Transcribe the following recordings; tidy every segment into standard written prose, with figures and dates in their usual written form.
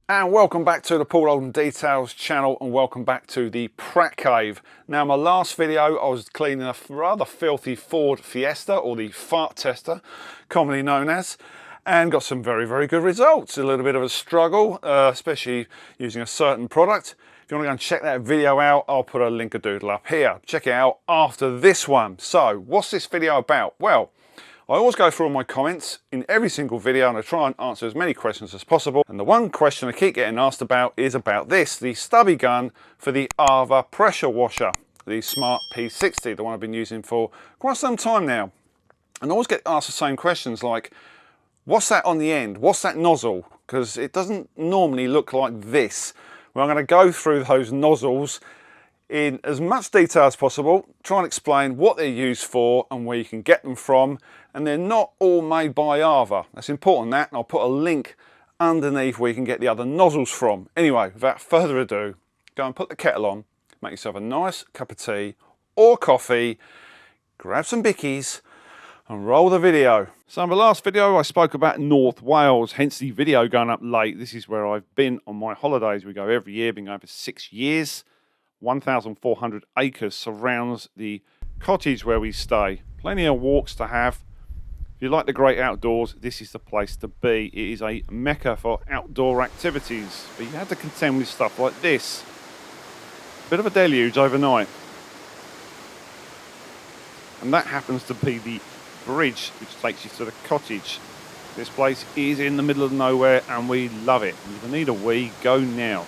And welcome back to the Paul Oldham Details channel, and welcome back to the Pratt Cave. Now, my last video I was cleaning a rather filthy Ford Fiesta, or the fart tester, commonly known as, and got some very good results. A little bit of a struggle, especially using a certain product. If you want to go and check that video out, I'll put a link a doodle up here. Check it out after this one. So, what's this video about? Well, I always go through all my comments in every single video and I try and answer as many questions as possible. And the one question I keep getting asked about is about this, the stubby gun for the AVA pressure washer, the Smart P60, the one I've been using for quite some time now. And I always get asked the same questions like, what's that on the end? What's that nozzle? Because it doesn't normally look like this. Well, I'm going to go through those nozzles in as much detail as possible, try and explain what they're used for and where you can get them from, and they're not all made by AVA. That's important, that, and I'll put a link underneath where you can get the other nozzles from. Anyway, without further ado, go and put the kettle on, make yourself a nice cup of tea or coffee, grab some bickies and roll the video. So in the last video I spoke about North Wales, hence the video going up late. This is where I've been on my holidays. We go every year, been going for 6 years. 1,400 acres surrounds the cottage where we stay. Plenty of walks to have. If you like the great outdoors, this is the place to be. It is a mecca for outdoor activities, but you have to contend with stuff like this. Bit of a deluge overnight. And that happens to be the bridge which takes you to the cottage. This place is in the middle of nowhere and we love it. If you need a wee, go now.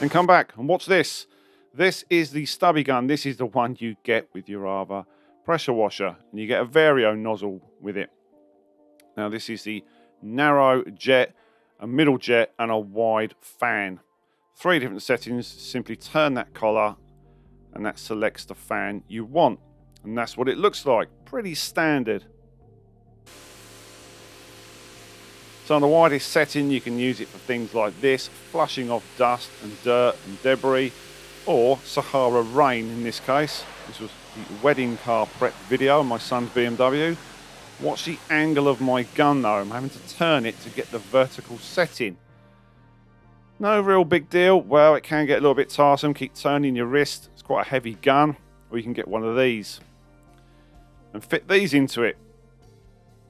Then come back and watch this. This is the stubby gun. This is the one you get with your AVA pressure washer, and you get a vario nozzle with it. Now this is the narrow jet, a middle jet and a wide fan. 3 different settings. Simply turn that collar and that selects the fan you want, and that's what it looks like. Pretty standard. So on the widest setting you can use it for things like this, flushing off dust and dirt and debris, or Sahara rain in this case. This was the wedding car prep video on my son's BMW. Watch the angle of my gun though. I'm having to turn it to get the vertical setting. No real big deal. Well, it can get a little bit tiresome. Keep turning your wrist. It's quite a heavy gun. Or you can get one of these and fit these into it.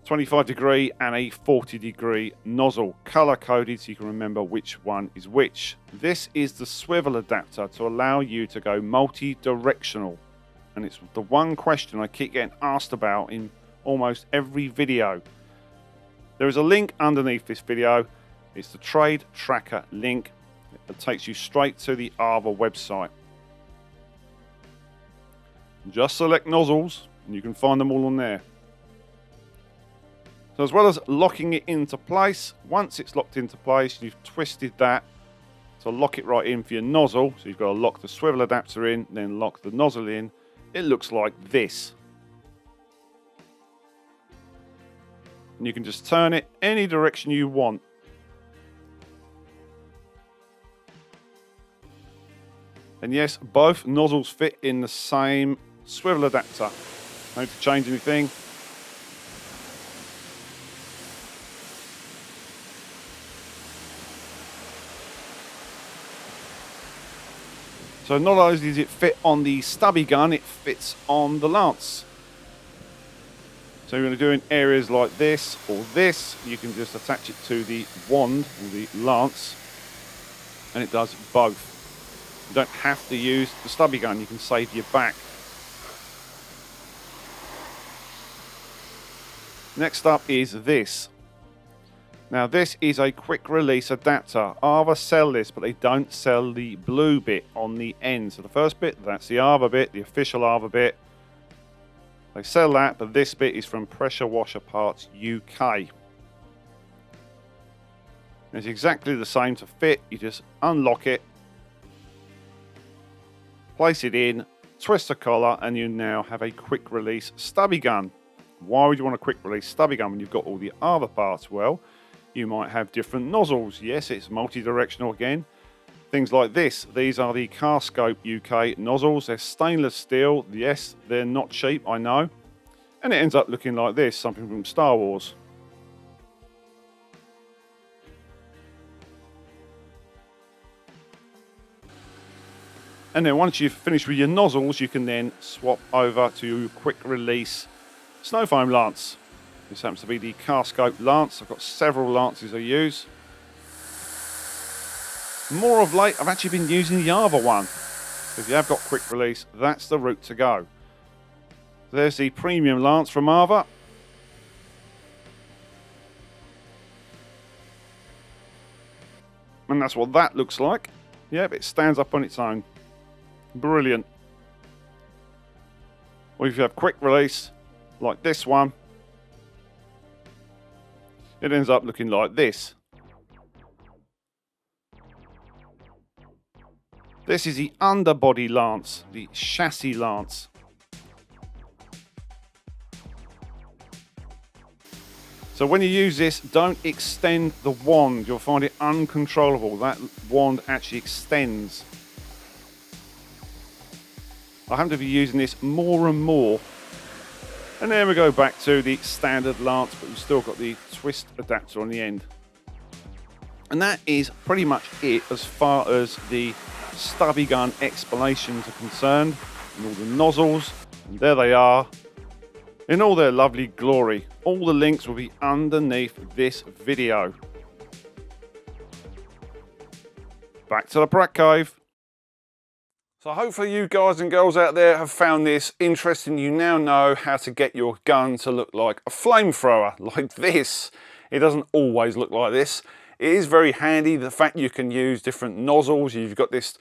25 degree and a 40 degree nozzle, color coded so you can remember which one is which. This is the swivel adapter to allow you to go multi-directional, and it's the one question I keep getting asked about in almost every video. There is a link underneath this video. It's the trade tracker link that takes you straight to the AVA website. Just select nozzles and you can find them all on there. So as well as locking it into place, once it's locked into place, you've twisted that to lock it right in for your nozzle. So you've got to lock the swivel adapter in, then lock the nozzle in. It looks like this. And you can just turn it any direction you want. And yes, both nozzles fit in the same swivel adapter. No need to change anything. So not only does it fit on the stubby gun, it fits on the lance. So you're going to do in areas like this or this, you can just attach it to the wand or the lance, and it does both. You don't have to use the stubby gun, you can save your back. Next up is this. Now this is a quick release adapter. AVA sell this, but they don't sell the blue bit on the end. So the first bit, that's the AVA bit, the official AVA bit. They sell that, but this bit is from Pressure Washer Parts UK. It's exactly the same to fit. You just unlock it, place it in, twist the collar, and you now have a quick release stubby gun. Why would you want a quick release stubby gun when you've got all the AVA parts? Well, you might have different nozzles. Yes, it's multi-directional again. Things like this. These are the CARSCOPE UK nozzles. They're stainless steel. Yes, they're not cheap, I know. And it ends up looking like this, something from Star Wars. And then once you've finished with your nozzles, you can then swap over to quick release snow foam lance. This happens to be the CARSCOPE lance. I've got several lances I use. More of late, I've actually been using the AVA one. If you have got quick release, that's the route to go. There's the premium lance from AVA. And that's what that looks like. Yep, it stands up on its own. Brilliant. Or if you have quick release, like this one, it ends up looking like this. This is the underbody lance, the chassis lance. So when you use this, don't extend the wand. You'll find it uncontrollable. That wand actually extends. I happen to be using this more and more. And there we go back to the standard lance, but we've still got the twist adapter on the end. And that is pretty much it as far as the stubby gun explanations are concerned. And all the nozzles, and there they are, in all their lovely glory. All the links will be underneath this video. Back to the Pratt Cave. So hopefully you guys and girls out there have found this interesting. You now know how to get your gun to look like a flamethrower, like this. It doesn't always look like this. It is very handy, the fact you can use different nozzles. You've got this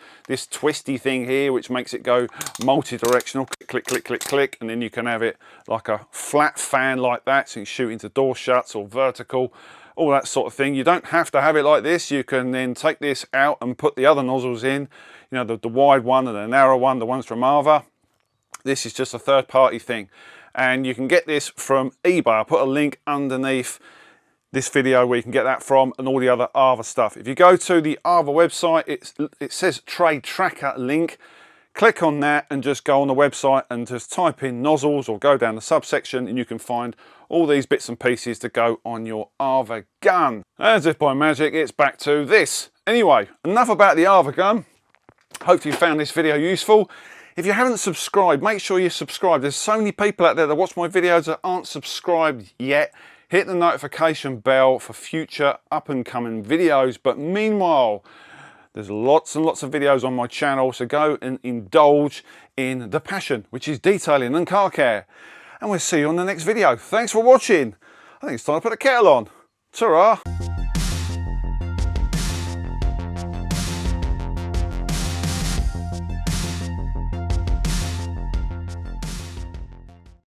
twisty thing here, which makes it go multi-directional, click, click, click, click, and then you can have it like a flat fan like that, so you can shoot into door shuts or vertical, all that sort of thing. You don't have to have it like this. You can then take this out and put the other nozzles in, you know, the wide one and the narrow one, the ones from AVA. This is just a third-party thing, and you can get this from eBay. I'll put a link underneath this video where you can get that from, and all the other AVA stuff. If you go to the AVA website, it says trade tracker link. Click on that and just go on the website and just type in nozzles or go down the subsection, and you can find all these bits and pieces to go on your AVA gun. As if by magic, it's back to this. Anyway, enough about the AVA gun. Hope you found this video useful. If you haven't subscribed, make sure you subscribe. There's so many people out there that watch my videos that aren't subscribed yet. Hit the notification bell for future up and coming videos. But meanwhile, there's lots and lots of videos on my channel, so go and indulge in the passion, which is detailing and car care. And we'll see you on the next video. Thanks for watching. I think it's time to put the kettle on. Ta-ra.